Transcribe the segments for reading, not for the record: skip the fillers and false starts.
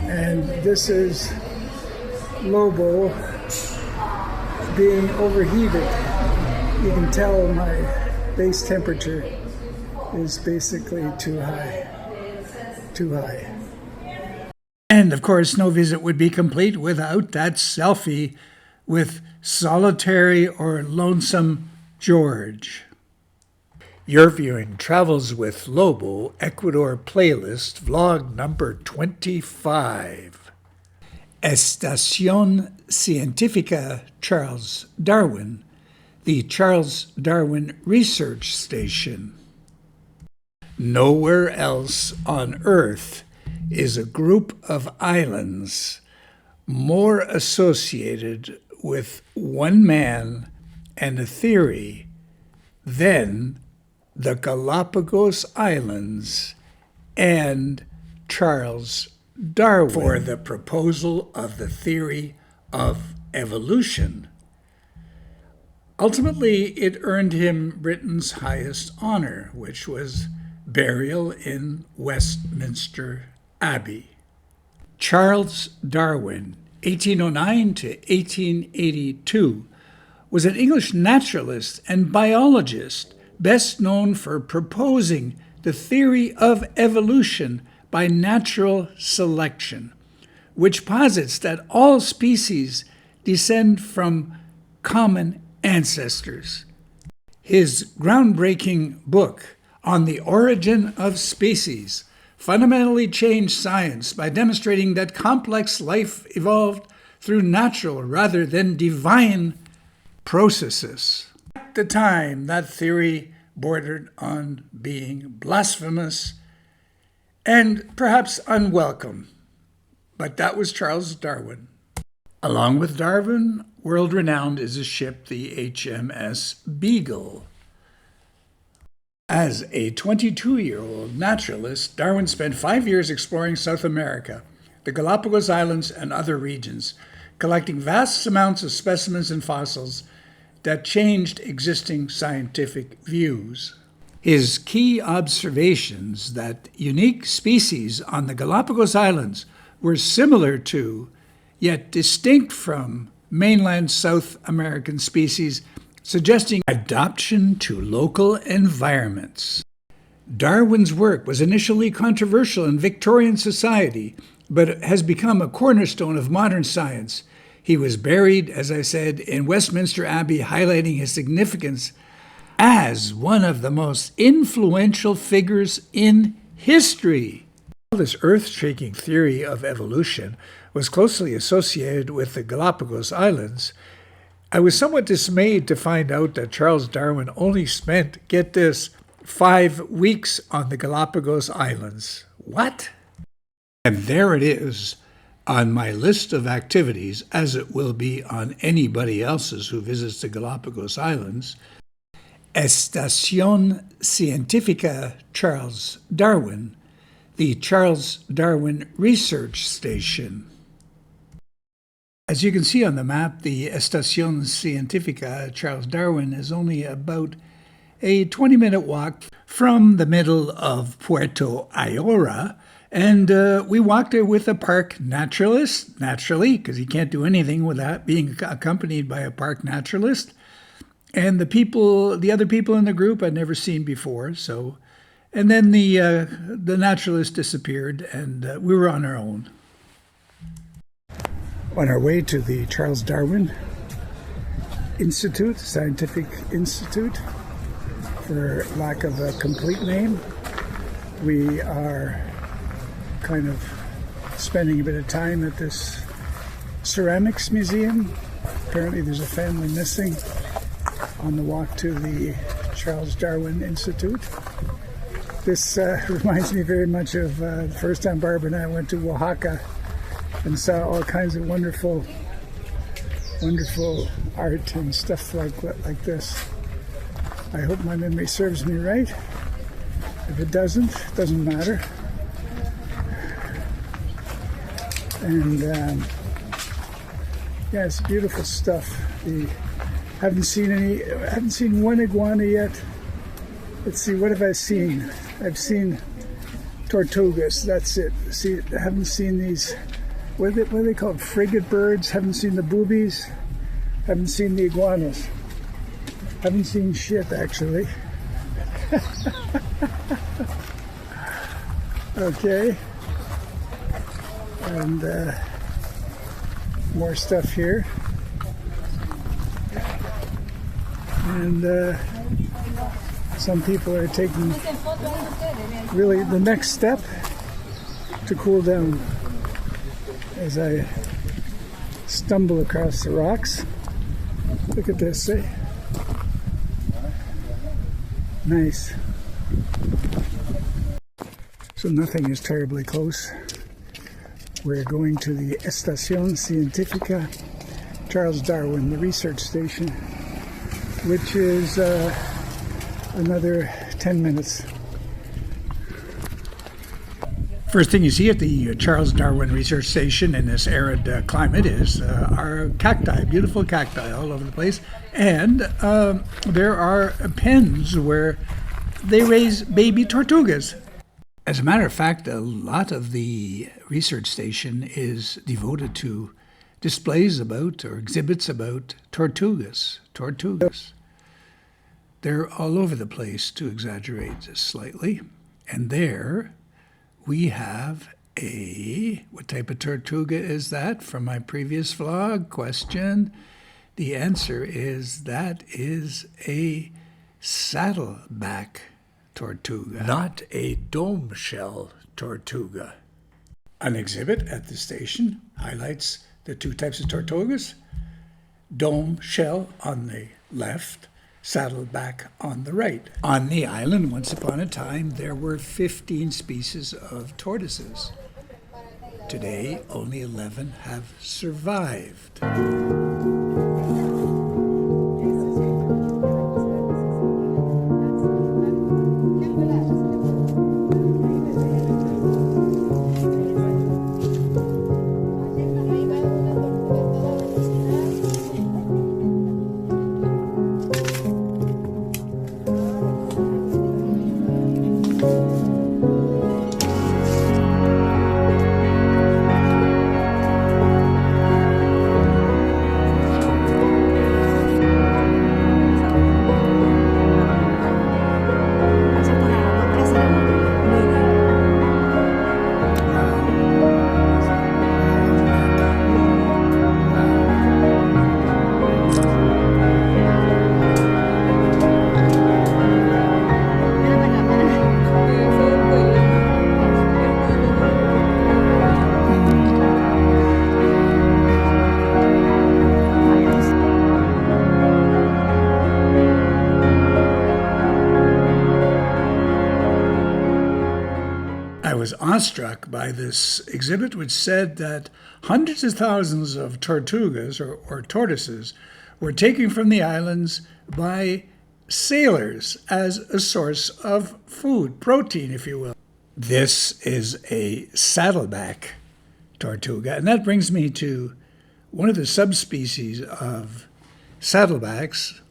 And this is Lobo being overheated. You can tell my base temperature is basically too high. Too high. And of course, no visit would be complete without that selfie with Solitary or Lonesome Geroge. You're viewing Travels with Lobo Ecuador playlist, vlog number 25. Estación Científica Charles Darwin, the Charles Darwin Research Station. Nowhere else on Earth is a group of islands more associated with one man and a theory than the Galapagos Islands and Charles Darwin for the proposal of the theory of evolution. Ultimately, it earned him Britain's highest honor, which was burial in Westminster Abbey. Charles Darwin, 1809 to 1882, was an English naturalist and biologist, best known for proposing the theory of evolution by natural selection, which posits that all species descend from common ancestors. His groundbreaking book on the origin of species fundamentally changed science by demonstrating that complex life evolved through natural rather than divine processes. At the time, that theory bordered on being blasphemous and perhaps unwelcome. But that was Charles Darwin. Along with Darwin, world-renowned is a ship, the HMS Beagle. As a 22-year-old naturalist, Darwin spent 5 years exploring South America, the Galapagos Islands, and other regions, collecting vast amounts of specimens and fossils that changed existing scientific views. His key observations that unique species on the Galapagos Islands were similar to, yet distinct from, mainland South American species, suggesting adaptation to local environments. Darwin's work was initially controversial in Victorian society, but has become a cornerstone of modern science. He was buried, as I said, in Westminster Abbey, highlighting his significance as one of the most influential figures in history. This earth-shaking theory of evolution was closely associated with the Galapagos Islands. I was somewhat dismayed to find out that Charles Darwin only spent, get this, 5 weeks on the Galapagos Islands. What? And there it is on my list of activities, as it will be on anybody else's who visits the Galapagos Islands. Estación Científica Charles Darwin, the Charles Darwin Research Station. As you can see on the map, the Estación Científica Charles Darwin is only about a 20-minute walk from the middle of Puerto Ayora, and we walked there with a park naturalist, naturally, because you can't do anything without being accompanied by a park naturalist, and the other people in the group I'd never seen before. So, and then the naturalist disappeared, and we were on our own. On our way to the Charles Darwin Institute, Scientific Institute, for lack of a complete name, we are kind of spending a bit of time at this ceramics museum. Apparently there's a family missing on the walk to the Charles Darwin Institute. This reminds me very much of the first time Barbara and I went to Oaxaca and saw all kinds of wonderful art and stuff like this. I hope my memory serves me right. If it doesn't matter. And yeah, it's beautiful stuff. I haven't seen one iguana yet. Let's see, what have I seen? I've seen tortugas, that's it. See, I haven't seen these, what are they called? Frigate birds. Haven't seen the boobies. Haven't seen the iguanas. Haven't seen shit, actually. Okay. And more stuff here. And some people are taking really the next step to cool down as I stumble across the rocks. Look at this, eh? Nice. So nothing is terribly close. We're going to the Estación Científica Charles Darwin, the research station, which is another 10 minutes. First thing you see at the Charles Darwin Research Station in this arid climate is our cacti, beautiful cacti all over the place. And there are pens where they raise baby tortugas. As a matter of fact, a lot of the research station is devoted to displays about or exhibits about tortugas. They're all over the place, to exaggerate slightly. And there we have what type of tortuga is that from my previous vlog question? The answer is that is a saddleback tortuga, not a dome shell tortuga. An exhibit at the station highlights the two types of tortugas: dome shell on the left, saddleback on the right. On the island, once upon a time, there were 15 species of tortoises. Today, only 11 have survived. I was awestruck by this exhibit, which said that hundreds of thousands of tortugas or tortoises were taken from the islands by sailors as a source of food, protein, if you will. This is a saddleback tortuga, and that brings me to one of the subspecies of saddlebacks,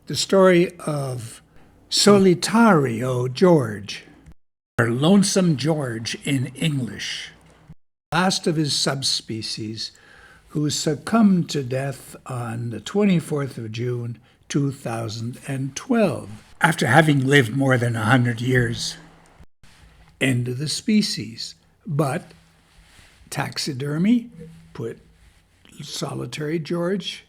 the story of Solitario George, or Lonesome George in English, last of his subspecies, who succumbed to death on the 24th of June, 2012, after having lived more than 100 years. End of the species. But taxidermy put Solitary George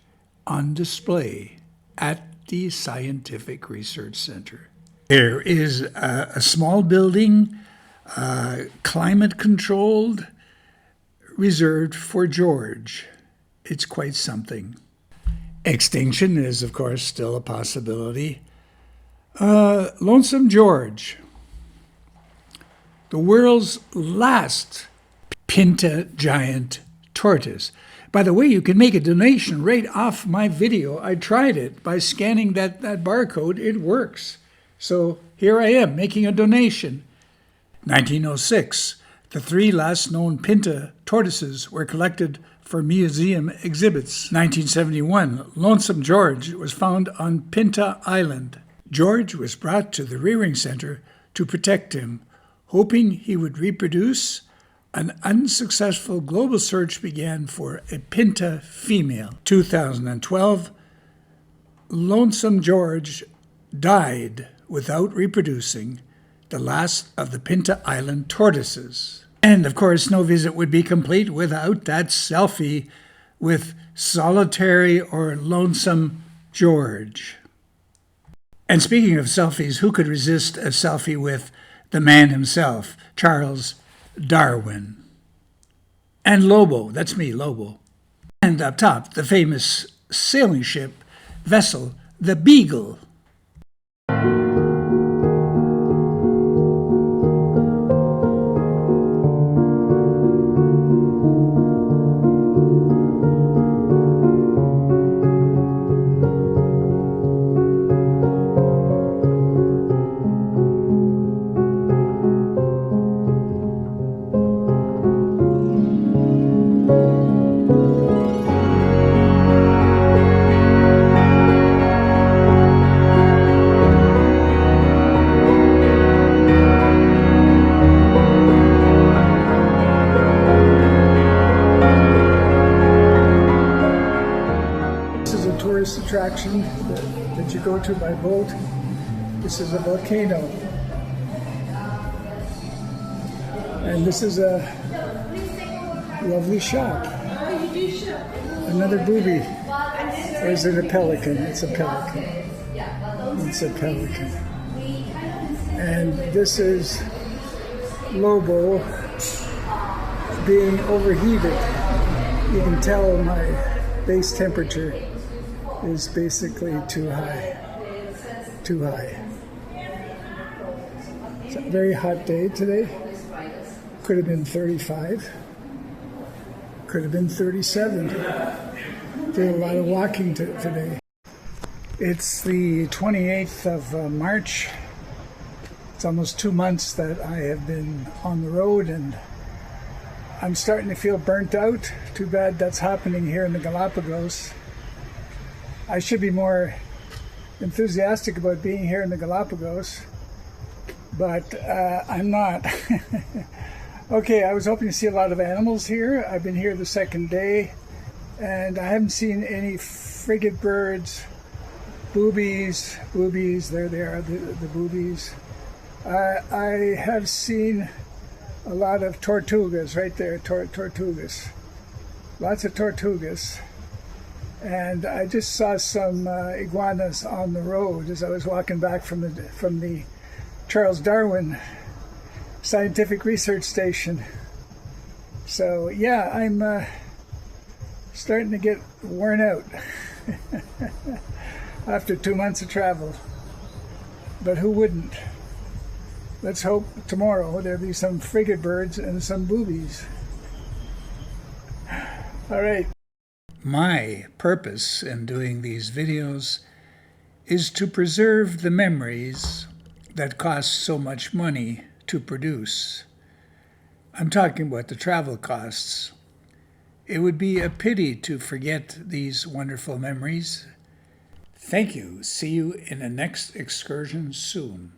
on display at the Scientific Research Center. There is a small building, climate-controlled, reserved for George. It's quite something. Extinction is, of course, still a possibility. Lonesome George, the world's last Pinta giant tortoise. By the way, you can make a donation right off my video. I tried it by scanning that barcode. It works. So here I am making a donation. 1906, the 3 last known Pinta tortoises were collected for museum exhibits. 1971, Lonesome George was found on Pinta Island. George was brought to the rearing center to protect him, Hoping he would reproduce, an unsuccessful global search began for a Pinta female. 2012, Lonesome Geroge died without reproducing, the last of the Pinta Island tortoises. And of course, no visit would be complete without that selfie with solitary or Lonesome Geroge. And speaking of selfies, who could resist a selfie with the man himself, Charles Darwin? And Lobo, that's me, Lobo. And up top, the famous sailing ship vessel, the Beagle. Attraction that you go to by boat. This is a volcano, and this is a lovely shop. Another booby. Or is it a pelican? It's a pelican. It's a pelican. And this is Lobo being overheated. You can tell my base temperature is basically too high. Too high. It's a very hot day today. Could have been 35. Could have been 37. Did a lot of walking today. It's the 28th of March. It's almost 2 months that I have been on the road, and I'm starting to feel burnt out. Too bad that's happening here in the Galapagos. I should be more enthusiastic about being here in the Galapagos, but I'm not. Okay, I was hoping to see a lot of animals here. I've been here the second day, and I haven't seen any frigate birds, boobies, there they are, the boobies. I have seen a lot of tortugas right there, tortugas. Lots of tortugas. And I just saw some iguanas on the road as I was walking back from the Charles Darwin Scientific Research Station. So yeah, I'm starting to get worn out after 2 months of travel. But who wouldn't? Let's hope tomorrow there'll be some frigate birds and some boobies. All right. My purpose in doing these videos is to preserve the memories that cost so much money to produce. I'm talking about the travel costs. It would be a pity to forget these wonderful memories. Thank you. See you in the next excursion soon.